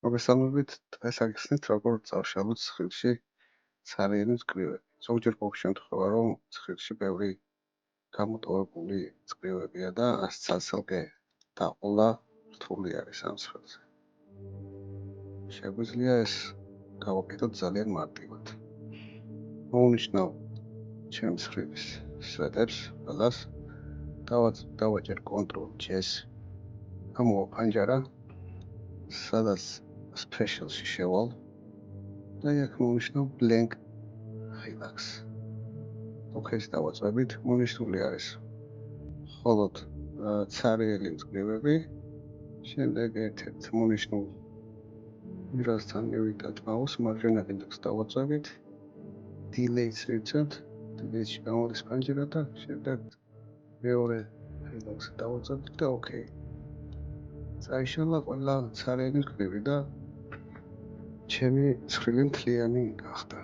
მოგესალმებით, დღეს აგიხსნით როგორ წავშალოთ ცხრილში ცარიელი მწკრივები. ზოგჯერ გვაქვს შემთხვევა, რომ ცხრილში ბევრი გამოტოვებული მწკრივებია და ცალ-ცალკე დაყოლა რთული არის ამ ცხრილზე. შეგვიძლია ეს გავაკეთოთ ძალიან მარტივად. მოვუნიშნავ ჩემს ცხრილის სვეტებს, ყველას, დავაჭერ Ctrl+J-ს, გამოვაფანჯარა, სადაც Special-ში შევალ და აქ მოვნიშნავ Blank Relax. OK-ს დავაწვევით, მონიშნული არის მხოლოდ ცარიელი მწკრივები, შემდეგ ერთ-ერთ მონიშნულ მირასთან მივიდათ მაუს, მარჯვენა კიდეც დავაწვევით, Delay-ს ვიწევთ, Delay-ში გამოდის ფანჯარა და შემდეგ მეორე Relax-ს დავაწვევით და OK. წაიშალა ყველა ცარიელი მწკრივი და ჩემი ცხრილი მთლიანი გახდა.